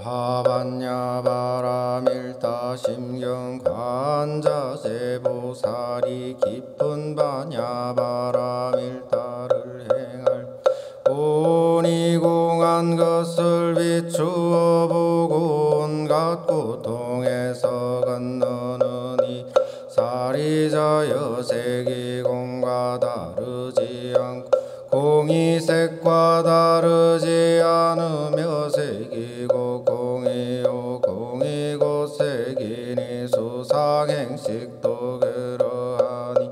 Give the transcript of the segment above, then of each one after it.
하반야 바라밀타 심경 관자세 보살이 깊은 반야 바라밀타를 행할 온이공한 것을 비추어 보고 온갖 고통에서 건너느니 사리자여 색이공과 다르지 않고 공이 색과 다르지 않으며 색이고 공이요 공이고 색이니 수상행식도 그러하니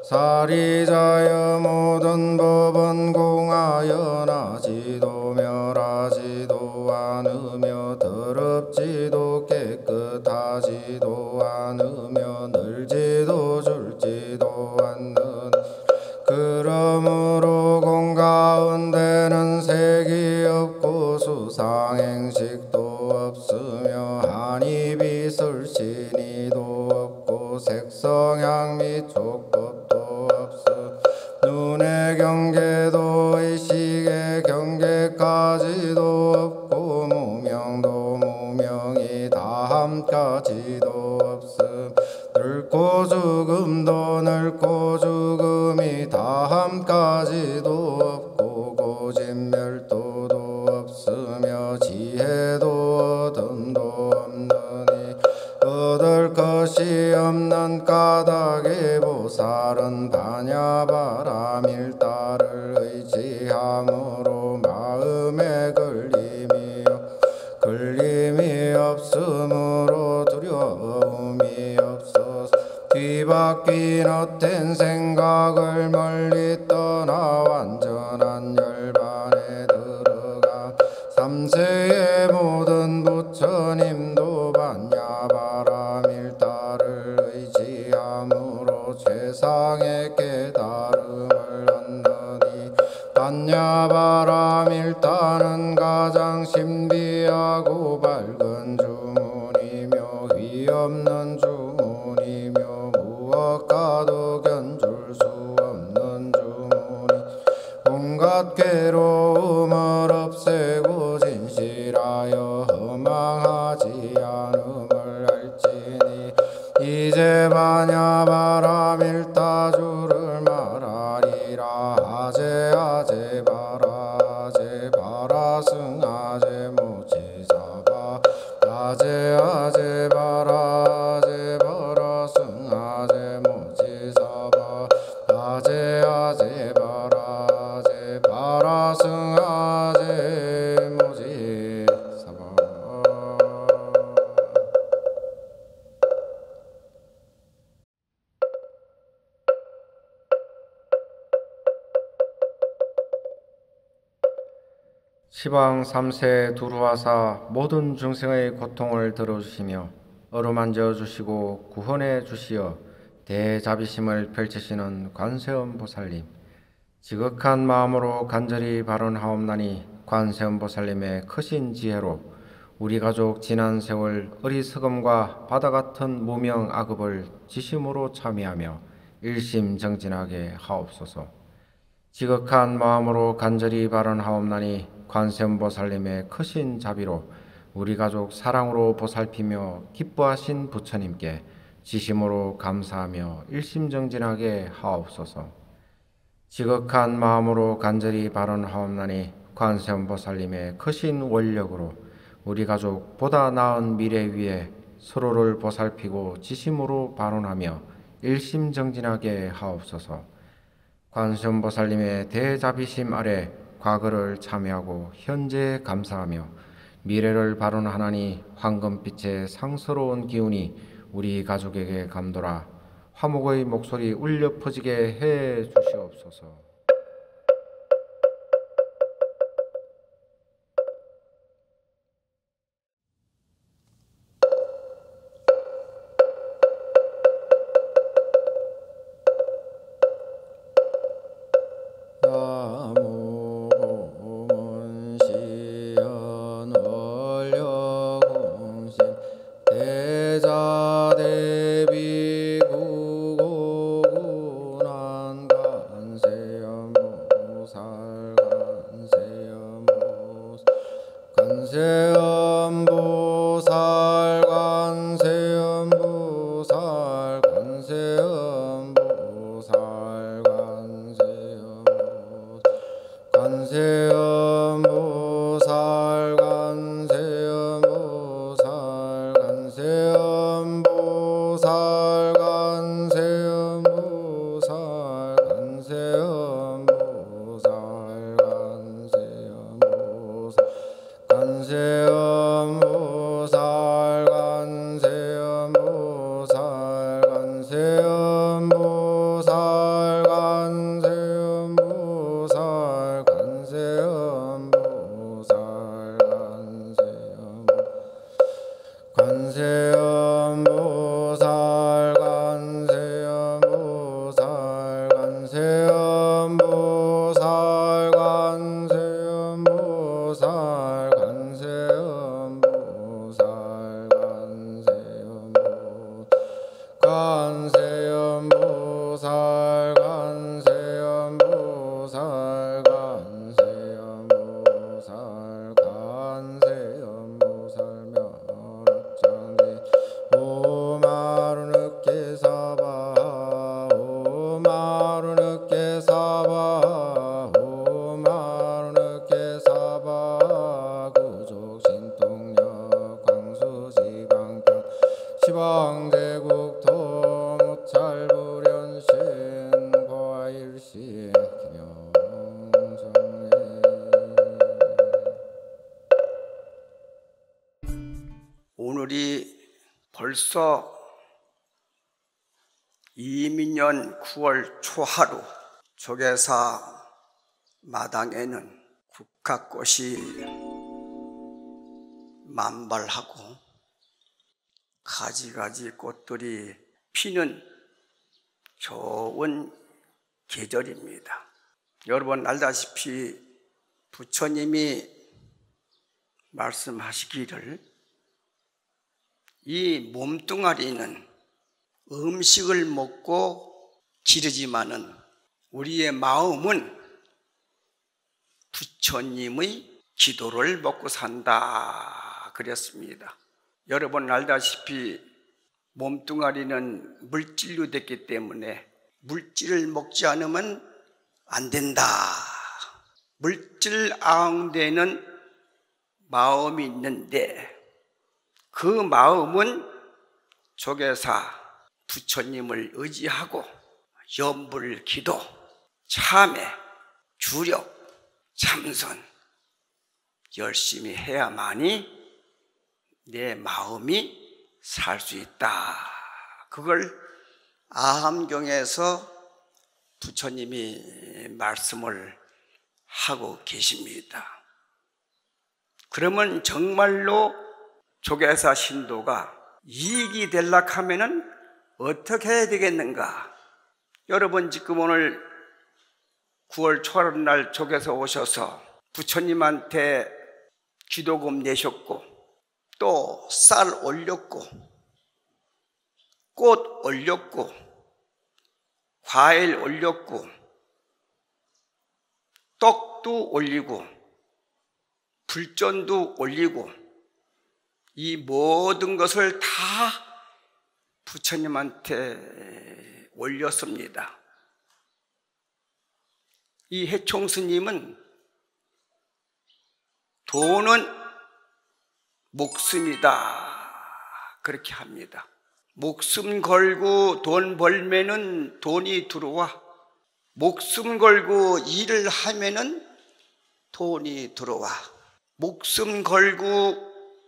사리자여 모든 법은 공하여 나지도 멸하지도 않으며 더럽지도 깨끗하지도 않으며 늘지도 줄지도 않는 그러므로 공 가운데는 색이 없고 수상행식도 없으며 한입이 설신이도 없고 색성향 및 촉법도 없음 눈의 경계도 의식의 경계까지도 없고 무명도 무명이 다함까지도 없음 늙고 죽음도 늙고 죽음이 다함까지도 없고 고진멸도도 없으며 지혜도 얻음도 없느니 얻을 것이 없는 까닭의 보살은 반야바라밀타를 의지함으로 마음에 걸림이 없으므로 두려움이 없어서 뒤바뀐 헛된 생각을 멀리 떠나 완전한 열반에 들어가 삼세의 모든 부처님도 반야바라밀타를 의지함으로 최상의 깨달음을 얻느니 반야바라밀타는 가장 신비하고 밝은 주문이며 위없는 주문이며 무엇과도 견줄 수 없는 주문이 온갖 괴로움을 없애고 진실하여 허망하지 않음을 알지니 이제 반야바라밀타 주를 말하리라 아제 아제 바라 아제 바라 승아제 모지사바 아제 아제 바라 아제 바라 승아제 모지사바 아제 아제 바라 아제 바라 승아제 모지사바 시방 삼세 두루와사 모든 중생의 고통을 들어주시며 어루만져 주시고 구원해 주시어 대자비심을 펼치시는 관세음보살님 지극한 마음으로 간절히 발언하옵나니 관세음보살님의 크신 지혜로 우리 가족 지난 세월 어리석음과 바다 같은 무명 악업을 지심으로 참여하며 일심정진하게 하옵소서. 지극한 마음으로 간절히 발언하옵나니 관세음보살님의 크신 자비로 우리 가족 사랑으로 보살피며 기뻐하신 부처님께 지심으로 감사하며 일심정진하게 하옵소서. 지극한 마음으로 간절히 발언하옵나니 관세음보살님의 크신 원력으로 우리 가족 보다 나은 미래 위에 서로를 보살피고 지심으로 발언하며 일심정진하게 하옵소서. 관세음보살님의 대자비심 아래 과거를 참여하고 현재에 감사하며 미래를 발언하나니 황금빛의 상스러운 기운이 우리 가족에게 감돌아 화목의 목소리 울려 퍼지게 해 주시옵소서. 대자대비 구고군한 관세야 간세음보살 간세음보살 간세음보살 간세음보살 간세음보살 간세음보살 간세음보살 간세음보살 간세음보살 간세음보살 간세음보살 간세음보살 간세음보살 간세음보살 간세음보살 간세음보살 간세음보살 간세음보살 간세음보살 면옥장지 오마루느케사바 오마루느케사바 오마루느케사바 구족신통력 광수지방편 시방대국토 무찰불연신 과일신 김영성례. 오늘이 벌써 이민년 9월 초하루, 조계사 마당에는 국화꽃이 만발하고 가지가지 꽃들이 피는 좋은 계절입니다. 여러분 알다시피 부처님이 말씀하시기를 이 몸뚱아리는 음식을 먹고 기르지만은 우리의 마음은 부처님의 기도를 먹고 산다 그랬습니다. 여러분 알다시피 몸뚱아리는 물질로 됐기 때문에 물질을 먹지 않으면 안 된다. 물질 아웅대는 마음이 있는데 그 마음은 조계사 부처님을 의지하고 염불, 기도, 참회, 주력, 참선 열심히 해야만이 내 마음이 살 수 있다. 그걸 아함경에서 부처님이 말씀을 하고 계십니다. 그러면 정말로 조계사 신도가 이익이 되려고 하면은 어떻게 해야 되겠는가? 여러분 지금 오늘 9월 초하루 날 조계사 오셔서 부처님한테 기도금 내셨고 또 쌀 올렸고 꽃 올렸고 과일 올렸고 떡도 올리고 불전도 올리고 이 모든 것을 다 부처님한테 올렸습니다. 이 해총스님은 돈은 목숨이다 그렇게 합니다. 목숨 걸고 돈 벌면은 돈이 들어와. 목숨 걸고 일을 하면은 돈이 들어와. 목숨 걸고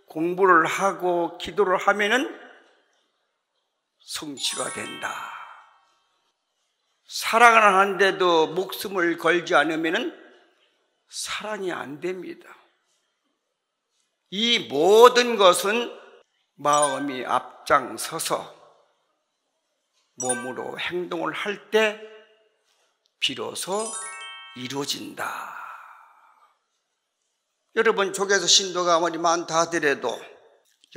공부를 하고 기도를 하면은 성취가 된다. 사랑을 하는데도 목숨을 걸지 않으면은 사랑이 안 됩니다. 이 모든 것은 마음이 앞장서서 몸으로 행동을 할 때 비로소 이루어진다. 여러분 조계사 신도가 아무리 많다 하더라도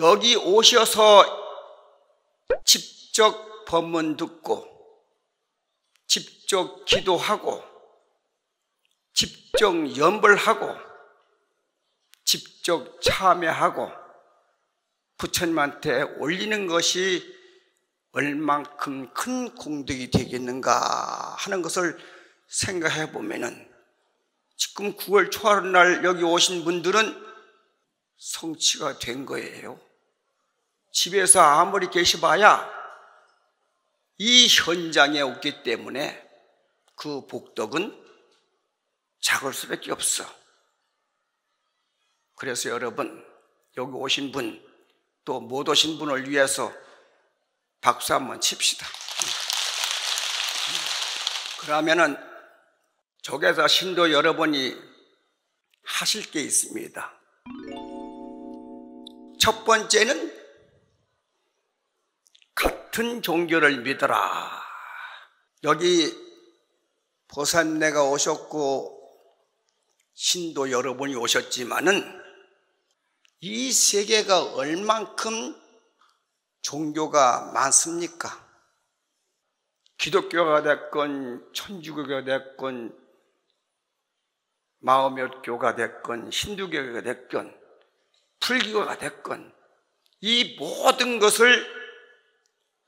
여기 오셔서 직접 법문 듣고 직접 기도하고 직접 염불하고 직접 참회하고 부처님한테 올리는 것이 얼만큼 큰 공덕이 되겠는가 하는 것을 생각해 보면은 지금 9월 초하룻날 여기 오신 분들은 성취가 된 거예요. 집에서 아무리 계셔봐야 이 현장에 없기 때문에 그 복덕은 작을 수밖에 없어. 그래서 여러분, 여기 오신 분, 또 못 오신 분을 위해서 박수 한번 칩시다. 그러면은 조계사 신도 여러분이 하실 게 있습니다. 첫 번째는 같은 종교를 믿어라. 여기 보살내가 오셨고 신도 여러분이 오셨지만은 이 세계가 얼만큼 종교가 많습니까? 기독교가 됐건 천주교가 됐건 마오몇교가 됐건 힌두교가 됐건 불교가 됐건 이 모든 것을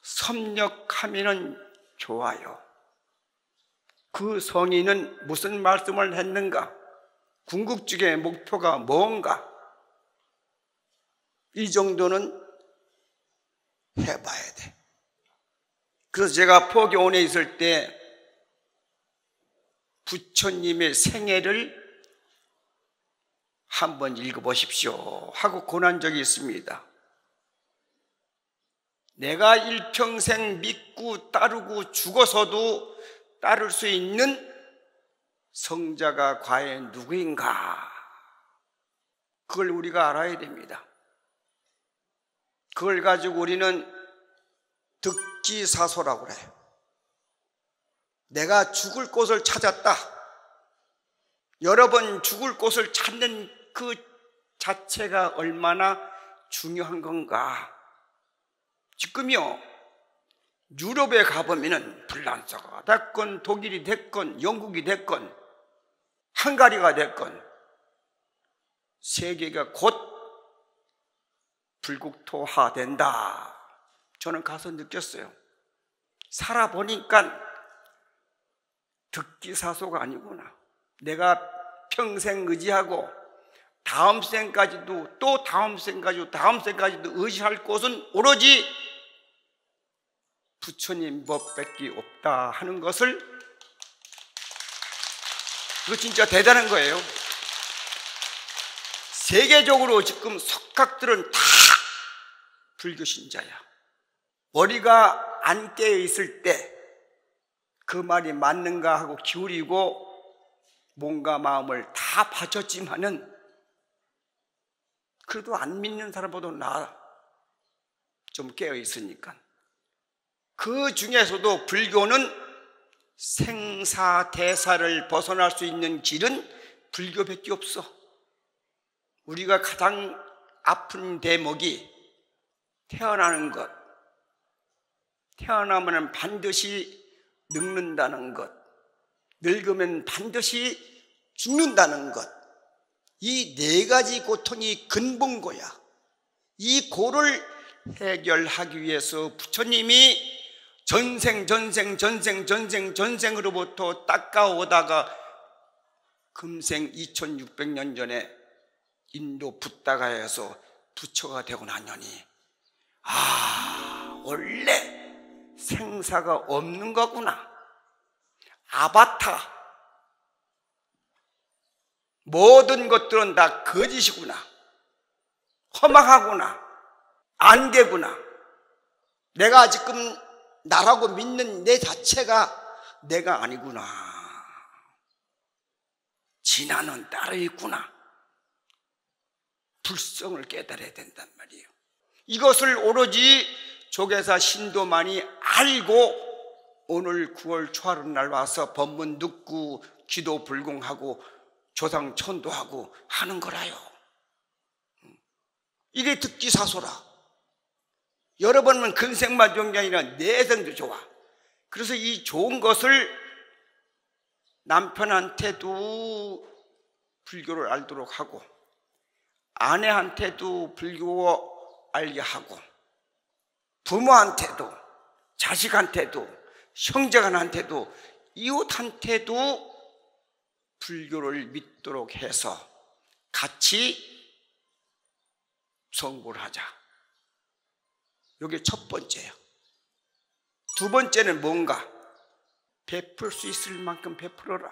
섭렵하면 좋아요. 그 성인은 무슨 말씀을 했는가? 궁극적인 목표가 뭔가? 이 정도는 해봐야 돼. 그래서 제가 포교원에 있을 때 부처님의 생애를 한번 읽어보십시오 하고 권한 적이 있습니다. 내가 일평생 믿고 따르고 죽어서도 따를 수 있는 성자가 과연 누구인가? 그걸 우리가 알아야 됩니다. 그걸 가지고 우리는 득기사소라고 그래요. 내가 죽을 곳을 찾았다. 여러 번 죽을 곳을 찾는 그 자체가 얼마나 중요한 건가. 지금요, 유럽에 가보면은 프랑스가 됐건 독일이 됐건 영국이 됐건 헝가리가 됐건 세계가 곧 불국토화된다. 저는 가서 느꼈어요. 살아보니까 득기사소가 아니구나. 내가 평생 의지하고 다음 생까지도 또 다음 생까지도 다음 생까지도 의지할 곳은 오로지 부처님 법밖에 없다 하는 것을, 이거 진짜 대단한 거예요. 세계적으로 지금 석학들은 다 불교 신자야. 머리가 안 깨어 있을 때 그 말이 맞는가 하고 기울이고 몸과 마음을 다 바쳤지만은 그래도 안 믿는 사람보다 나아. 좀 깨어 있으니까. 그 중에서도 불교는 생사대사를 벗어날 수 있는 길은 불교밖에 없어. 우리가 가장 아픈 대목이 태어나는 것. 태어나면 반드시 늙는다는 것, 늙으면 반드시 죽는다는 것. 이 네 가지 고통이 근본고야. 이 고를 해결하기 위해서 부처님이 전생으로부터 닦아오다가 금생 2600년 전에 인도 붓다가에서 부처가 되고 나니, 원래 생사가 없는 거구나. 아바타. 모든 것들은 다 거짓이구나. 허망하구나. 안개구나. 내가 지금 나라고 믿는 내 자체가 내가 아니구나. 진화는 따로 있구나. 불성을 깨달아야 된단 말이에요. 이것을 오로지 조계사 신도만이 알고 오늘 9월 초하룻날 와서 법문 듣고 기도 불공하고 조상 천도하고 하는 거라요. 이게 득기사소라. 여러 번은 근생만 좋은 게 아니라 내생도 좋아. 그래서 이 좋은 것을 남편한테도 불교를 알도록 하고 아내한테도 불교 알게 하고 부모한테도 자식한테도 형제간한테도 이웃한테도 불교를 믿도록 해서 같이 성불을 하자. 이게 첫 번째예요. 두 번째는 뭔가? 베풀 수 있을 만큼 베풀어라.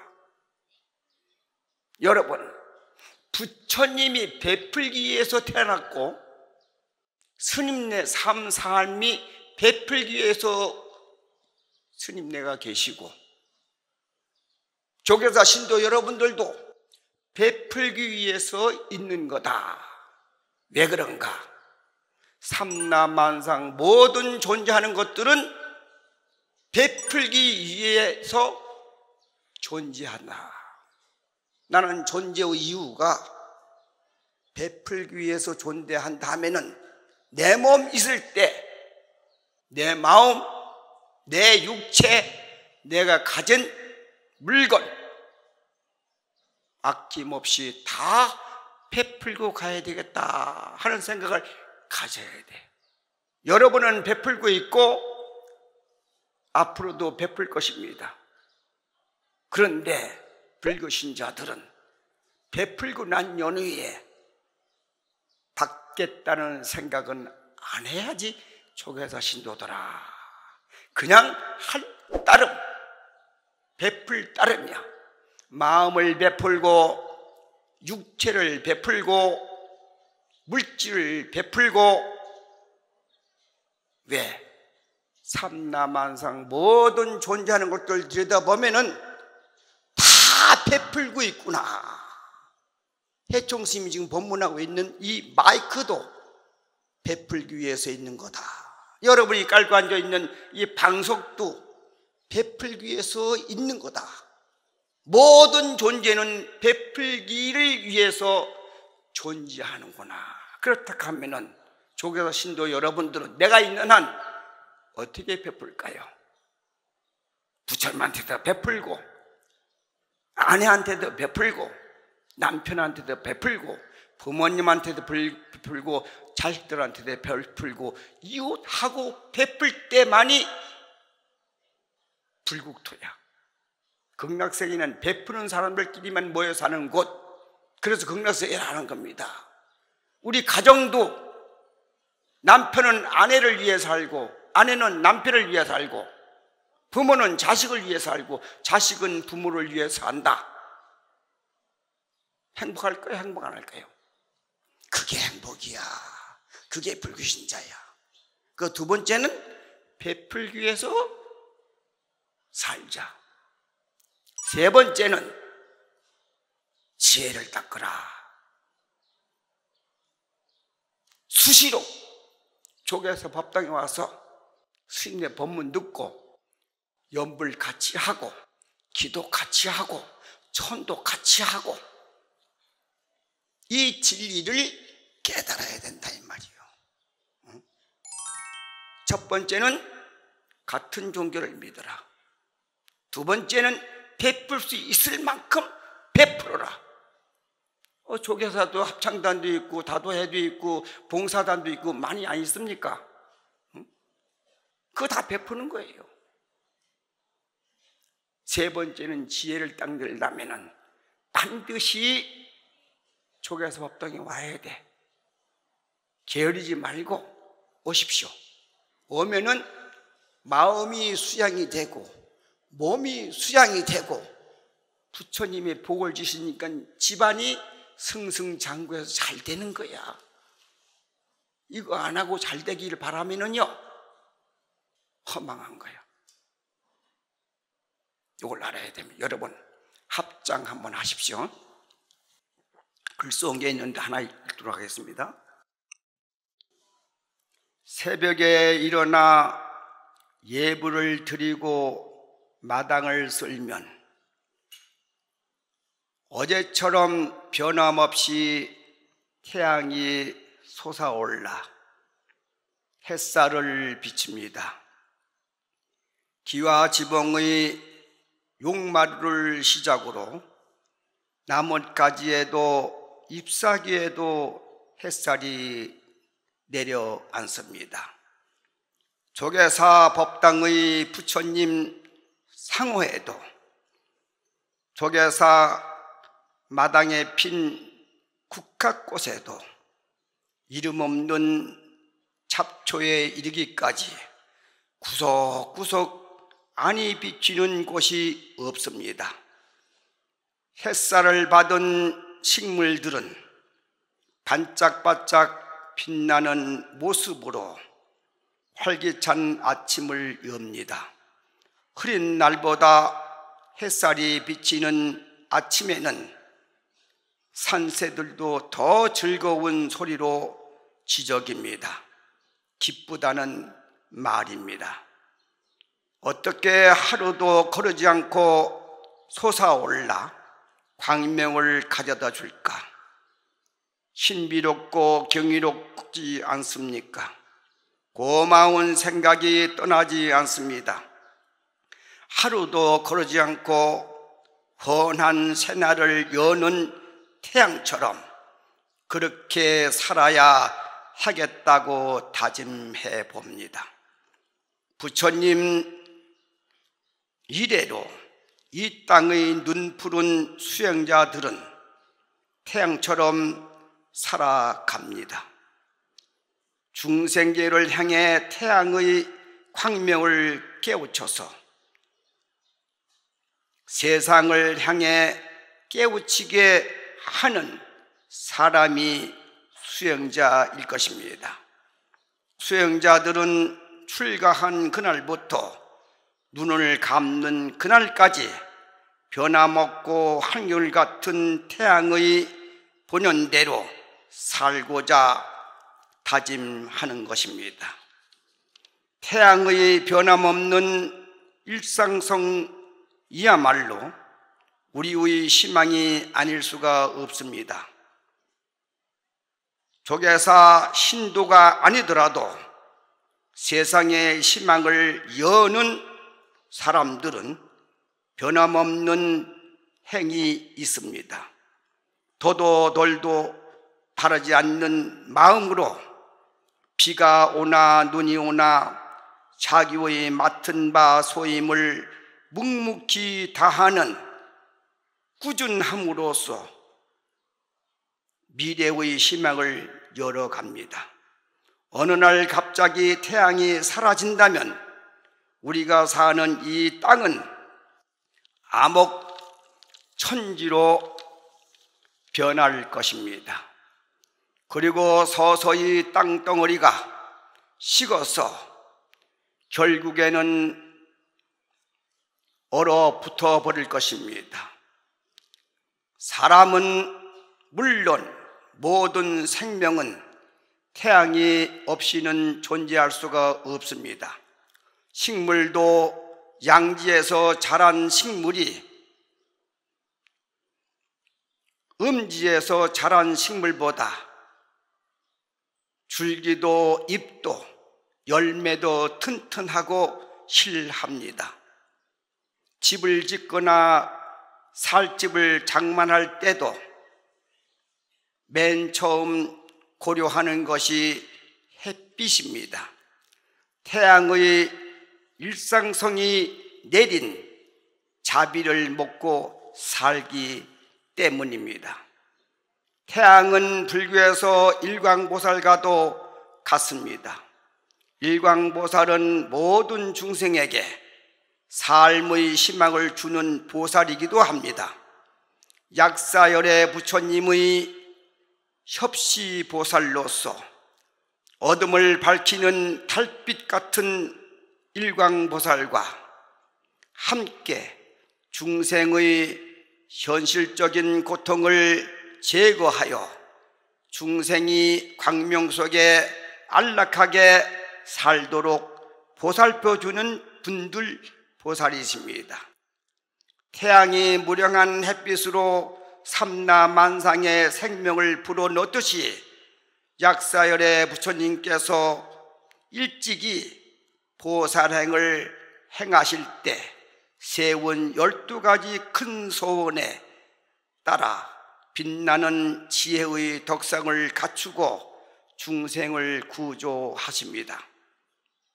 여러분, 부처님이 베풀기 위해서 태어났고 스님네 삶이 베풀기 위해서 스님네가 계시고 조계사 신도 여러분들도 베풀기 위해서 있는 거다. 왜 그런가? 삼라만상 모든 존재하는 것들은 베풀기 위해서 존재한다. 나는 존재의 이유가 베풀기 위해서 존재한다면은 내 몸 있을 때 내 마음, 내 육체, 내가 가진 물건 아낌없이 다 베풀고 가야 되겠다 하는 생각을 가져야 돼. 여러분은 베풀고 있고 앞으로도 베풀 것입니다. 그런데 불교 신자들은 베풀고 난 연후에 받겠다는 생각은 안 해야지. 조계사 신도들아, 그냥 할 따름 베풀 따름이야. 마음을 베풀고 육체를 베풀고 물질을 베풀고. 왜? 삼라만상 모든 존재하는 것들 들여다보면은 다 베풀고 있구나. 해총스님이 지금 법문하고 있는 이 마이크도 베풀기 위해서 있는 거다. 여러분이 깔고 앉아있는 이 방석도 베풀기 위해서 있는 거다. 모든 존재는 베풀기를 위해서 존재하는구나. 그렇다 하면은 조계사 신도 여러분들은 내가 있는 한 어떻게 베풀까요? 부처님한테도 베풀고 아내한테도 베풀고 남편한테도 베풀고 부모님한테도 베풀고 자식들한테도 베풀고 이웃하고 베풀 때만이 불국토야. 극락세계는 베푸는 사람들끼리만 모여 사는 곳. 그래서 극락세계를 하는 겁니다. 우리 가정도 남편은 아내를 위해 살고 아내는 남편을 위해 살고 부모는 자식을 위해 살고 자식은 부모를 위해 산다. 행복할까요? 행복 안 할까요? 그게 행복이야. 그게 불교신자야. 그 두 번째는 베풀기 위해서 살자. 세 번째는 지혜를 닦으라. 수시로 조계사 법당에 와서 스님의 법문 듣고 연불 같이 하고 기도 같이 하고 천도 같이 하고 이 진리를 깨달아야 된다 이 말이에요. 첫 번째는 같은 종교를 믿어라. 두 번째는 베풀 수 있을 만큼 베풀어라. 조계사도 합창단도 있고 다도회도 있고 봉사단도 있고 많이 안 있습니까? 그거 다 베푸는 거예요. 세 번째는 지혜를 닦으려면 반드시 조계사 법당에 와야 돼. 게으르지 말고 오십시오. 오면은 마음이 수양이 되고 몸이 수양이 되고 부처님의 복을 주시니까 집안이 승승장구해서 잘 되는 거야. 이거 안 하고 잘 되기를 바라면은요 허망한 거야. 이걸 알아야 됩니다. 여러분 합장 한번 하십시오. 글 쏜 게 있는데 하나 읽도록 하겠습니다. 새벽에 일어나 예불을 드리고 마당을 쓸면 어제처럼 변함없이 태양이 솟아올라 햇살을 비칩니다. 기와 지붕의 용마루를 시작으로 나뭇가지에도 잎사귀에도 햇살이 내려앉습니다. 조계사 법당의 부처님 상호에도 조계사 마당에 핀 국화꽃에도 이름 없는 잡초에 이르기까지 구석구석 안이 비치는 곳이 없습니다. 햇살을 받은 식물들은 반짝반짝 빛나는 모습으로 활기찬 아침을 엽니다. 흐린 날보다 햇살이 비치는 아침에는 산새들도 더 즐거운 소리로 지저깁니다. 기쁘다는 말입니다. 어떻게 하루도 거르지 않고 솟아올라 광명을 가져다 줄까? 신비롭고 경이롭지 않습니까? 고마운 생각이 떠나지 않습니다. 하루도 거르지 않고 훤한 새날을 여는 태양처럼 그렇게 살아야 하겠다고 다짐해 봅니다. 부처님 이래로 이 땅의 눈푸른 수행자들은 태양처럼 살아갑니다. 중생계를 향해 태양의 광명을 깨우쳐서 세상을 향해 깨우치게 하는 사람이 수행자일 것입니다. 수행자들은 출가한 그날부터 눈을 감는 그날까지 변함없고 한결같은 태양의 본연대로 살고자 다짐하는 것입니다. 태양의 변함없는 일상성이야말로 우리의 희망이 아닐 수가 없습니다. 조계사 신도가 아니더라도 세상의 희망을 여는 사람들은 변함없는 행이 있습니다. 도도 돌도 바라지 않는 마음으로 비가 오나 눈이 오나 자기의 맡은 바 소임을 묵묵히 다하는 꾸준함으로써 미래의 희망을 열어갑니다. 어느 날 갑자기 태양이 사라진다면 우리가 사는 이 땅은 암흑 천지로 변할 것입니다. 그리고 서서히 땅덩어리가 식어서 결국에는 얼어붙어 버릴 것입니다. 사람은 물론 모든 생명은 태양이 없이는 존재할 수가 없습니다. 식물도 양지에서 자란 식물이 음지에서 자란 식물보다 줄기도 잎도 열매도 튼튼하고 실합니다. 집을 짓거나 살집을 장만할 때도 맨 처음 고려하는 것이 햇빛입니다. 태양의 일상성이 내린 자비를 먹고 살기 때문입니다. 태양은 불교에서 일광보살과도 같습니다. 일광보살은 모든 중생에게 삶의 희망을 주는 보살이기도 합니다. 약사열의 부처님의 협시보살로서 어둠을 밝히는 달빛 같은 일광보살과 함께 중생의 현실적인 고통을 제거하여 중생이 광명 속에 안락하게 살도록 보살펴주는 분들 보살이십니다. 태양이 무량한 햇빛으로 삼라만상의 생명을 불어넣듯이 약사열의 부처님께서 일찍이 보살행을 행하실 때 세운 12가지 큰 소원에 따라 빛나는 지혜의 덕상을 갖추고 중생을 구조하십니다.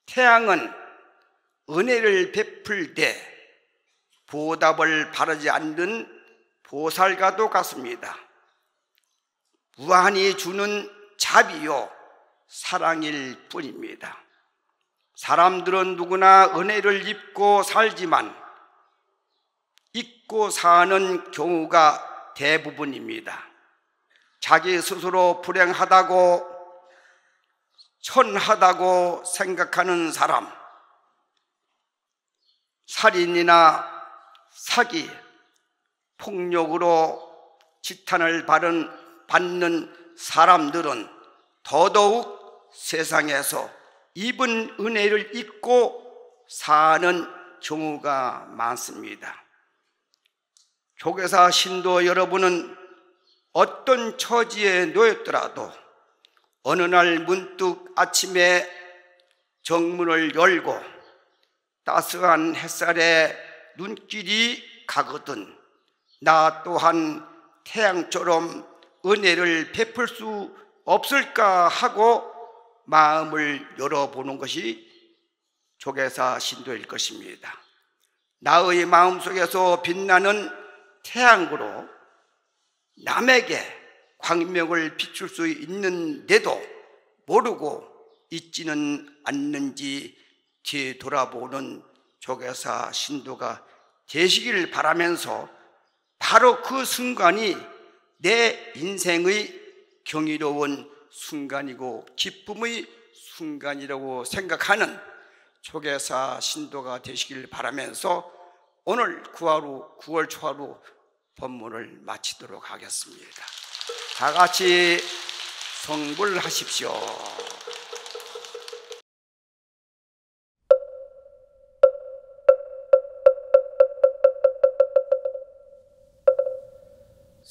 태양은 은혜를 베풀 때 보답을 바라지 않는 보살과도 같습니다. 무한히 주는 자비요 사랑일 뿐입니다. 사람들은 누구나 은혜를 입고 살지만 잊고 사는 경우가 대부분입니다. 자기 스스로 불행하다고 천하다고 생각하는 사람, 살인이나 사기, 폭력으로 지탄을 받는 사람들은 더더욱 세상에서 입은 은혜를 잊고 사는 경우가 많습니다. 조계사 신도 여러분은 어떤 처지에 놓였더라도 어느 날 문득 아침에 정문을 열고 따스한 햇살에 눈길이 가거든 나 또한 태양처럼 은혜를 베풀 수 없을까 하고 마음을 열어보는 것이 조계사 신도일 것입니다. 나의 마음속에서 빛나는 태양으로 남에게 광명을 비출 수 있는데도 모르고 있지는 않는지 뒤돌아보는 조계사 신도가 되시길 바라면서 바로 그 순간이 내 인생의 경이로운 순간이고 기쁨의 순간이라고 생각하는 조계사 신도가 되시길 바라면서 오늘 9월 초하루 법문을 마치도록 하겠습니다. 다 같이 성불하십시오.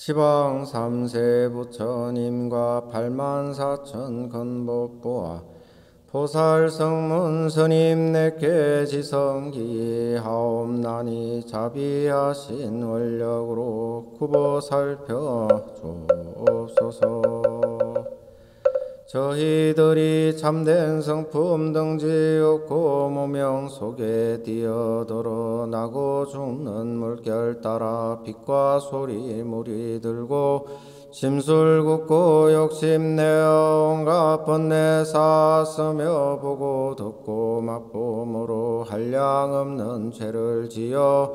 시방 삼세 부처님과 84,000 건법보아 보살 성문 스님 내께 지성기 하옵나니 자비하신 원력으로 굽어 살펴 주옵소서. 저희들이 참된 성품 등지 없고 무명 속에 뛰어들어 나고 죽는 물결 따라 빛과 소리 물이 들고 심술 굽고 욕심내어 온갖 번뇌 쌓았으며 보고 듣고 맛보므로 한량없는 죄를 지어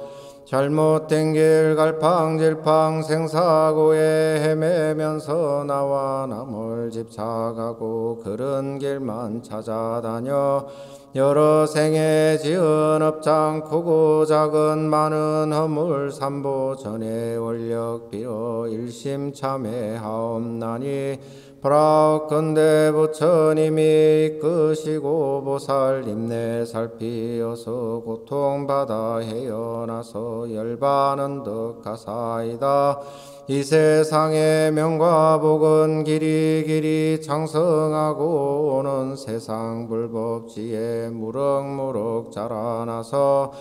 잘못된 길 갈팡질팡 생사고에 헤매면서 나와 남을 집착하고 그런 길만 찾아다녀 여러 생에 지은 업장 크고 작은 많은 허물 삼보 전에 원력 빌어 일심 참회하옵나니 보라건대 부처님이 이끄시고 보살님 내 살피어서 고통받아 헤어나서 열반은 덕하사이다. 이 세상의 명과 복은 길이 창성하고 오는 세상 불법지에 무럭무럭 자라나서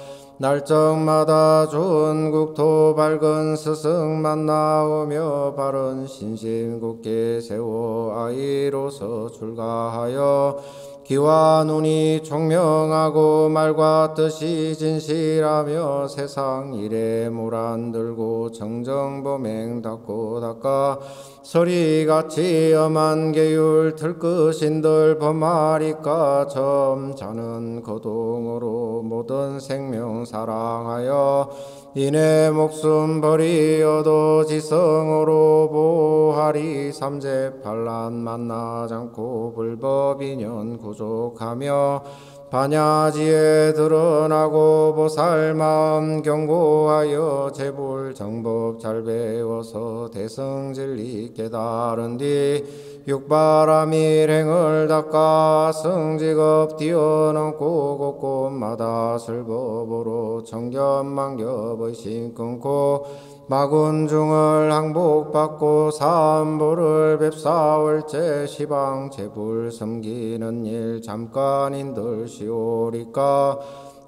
날적마다 좋은 국토 밝은 스승만 나오며 바른 신심 굳게 세워 아이로서 출가하여 귀와 눈이 총명하고 말과 뜻이 진실하며 세상 일에 물 안 들고 정정범행 닦고 닦아 소리같이 엄한 계율 들끝인들 범하리까 점잖은 거동으로 모든 생명 사랑하여 이내 목숨 버리어도 지성으로 보하리 삼재 반란 만나지 않고 불법인연 구족하며 반야지에 드러나고 보살 마음 경고하여 제불 정법 잘 배워서 대승진리 깨달은 뒤 육바람 일행을 닦아 승직업 뛰어넘고 곳곳마다 슬법으로 정견만겹의 신 끊고 마군중을 항복받고 삼보를 뵙사올제 시방 제불 섬기는 일 잠깐인들 시오리까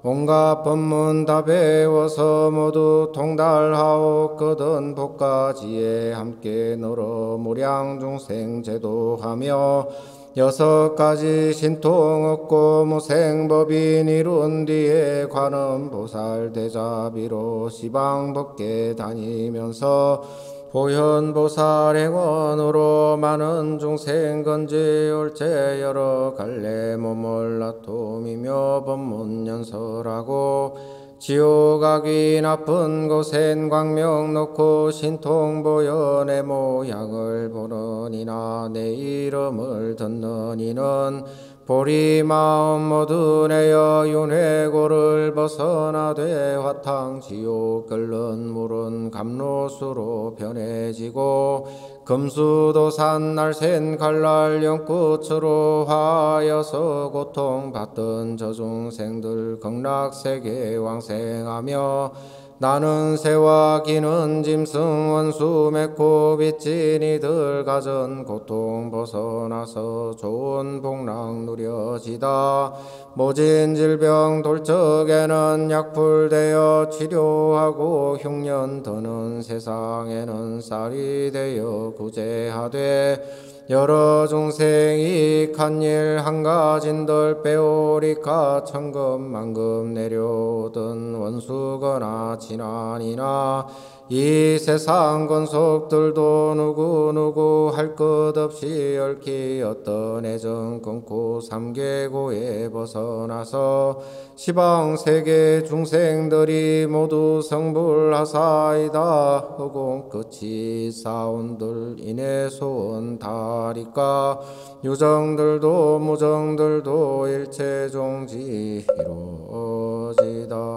온갖 법문 다 배워서 모두 통달하옵거든 복가지에 함께 놀어 무량 중생 제도하며 6가지 신통 없고 무생법인 이룬 뒤에 관음 보살 대자비로 시방 법계 다니면서 보현보살 행원으로 많은 중생 건지올 제 여러 갈래 몸을 나툼이며 법문 연설하고 지옥악이 나쁜 곳엔 광명 놓고 신통 보여 내 모양을 보는 이나 내 이름을 듣는 이는 보리 마음 모두 내어 윤회고를 벗어나되 화탕 지옥 끓는 물은 감로수로 변해지고 금수도산 날샌 갈날 연꽃으로 화하여서 고통받던 저중생들 극락세계 왕생하며 나는 새와 기는 짐승 원수 맺고 빚진 이들 가진 고통 벗어나서 좋은 복락 누려지다. 모진 질병 돌적에는 약불되어 치료하고 흉년 드는 세상에는 쌀이 되어 구제하되 여러 중생이 간일 한가진들 빼오리까 천금만금 내려오던 원수거나 지난이나 이 세상 건속들도 누구누구 할 것 없이 얽히 어떤 애정 끊고 삼계고에 벗어나서 시방세계 중생들이 모두 성불하사이다. 허공 끝이 사온들 인해 소원 다리까 유정들도 무정들도 일체종지 이루어지다.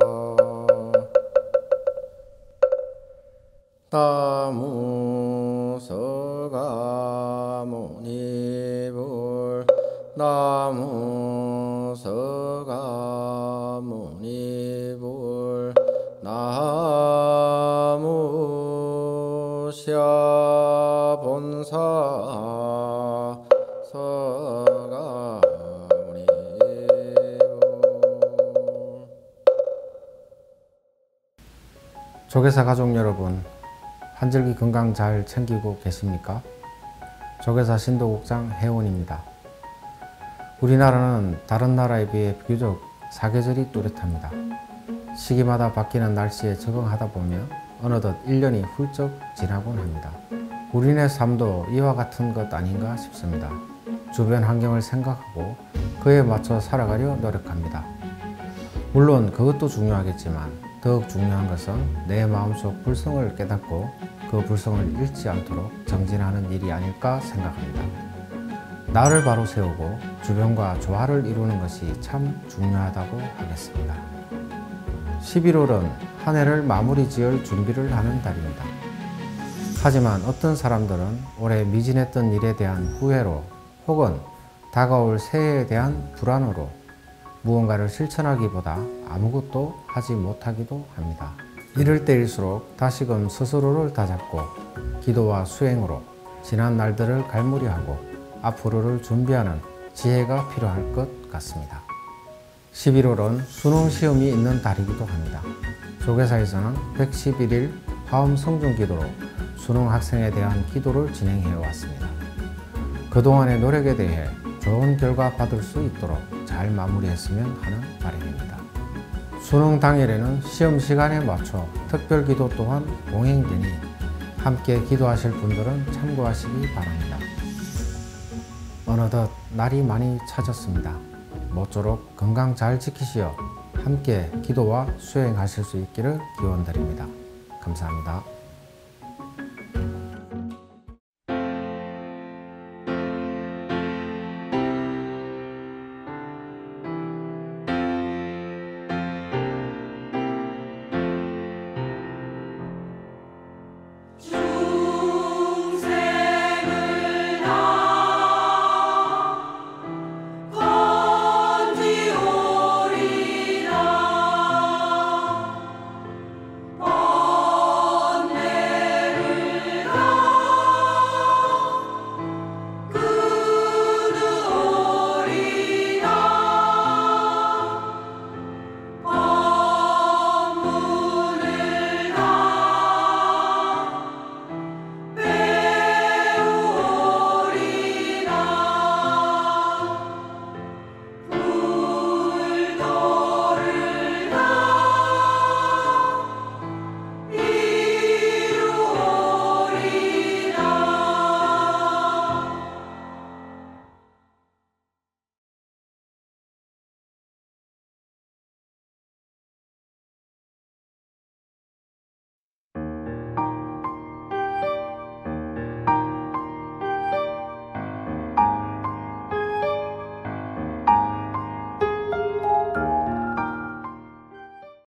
나무서가모니불 나무서가모니불 나무샤본사 서가모니불. 조계사 가족 여러분, 한절기 건강 잘 챙기고 계십니까? 조계사 신도국장 혜원입니다. 우리나라는 다른 나라에 비해 비교적 사계절이 뚜렷합니다. 시기마다 바뀌는 날씨에 적응하다 보면 어느덧 1년이 훌쩍 지나곤 합니다. 우리네 삶도 이와 같은 것 아닌가 싶습니다. 주변 환경을 생각하고 그에 맞춰 살아가려 노력합니다. 물론 그것도 중요하겠지만 더욱 중요한 것은 내 마음속 불성을 깨닫고 그 불성을 잃지 않도록 정진하는 일이 아닐까 생각합니다. 나를 바로 세우고 주변과 조화를 이루는 것이 참 중요하다고 하겠습니다. 11월은 한 해를 마무리 지을 준비를 하는 달입니다. 하지만 어떤 사람들은 올해 미진했던 일에 대한 후회로 혹은 다가올 새해에 대한 불안으로 무언가를 실천하기보다 아무것도 하지 못하기도 합니다. 이럴 때일수록 다시금 스스로를 다잡고 기도와 수행으로 지난 날들을 갈무리하고 앞으로를 준비하는 지혜가 필요할 것 같습니다. 11월은 수능 시험이 있는 달이기도 합니다. 조계사에서는 111일 화엄 성중 기도로 수능 학생에 대한 기도를 진행해 왔습니다. 그동안의 노력에 대해 좋은 결과 받을 수 있도록 잘 마무리했으면 하는 바람입니다. 수능 당일에는 시험 시간에 맞춰 특별 기도 또한 봉행되니 함께 기도하실 분들은 참고하시기 바랍니다. 어느덧 날이 많이 차졌습니다. 모쪼록 건강 잘 지키시어 함께 기도와 수행하실 수 있기를 기원드립니다. 감사합니다.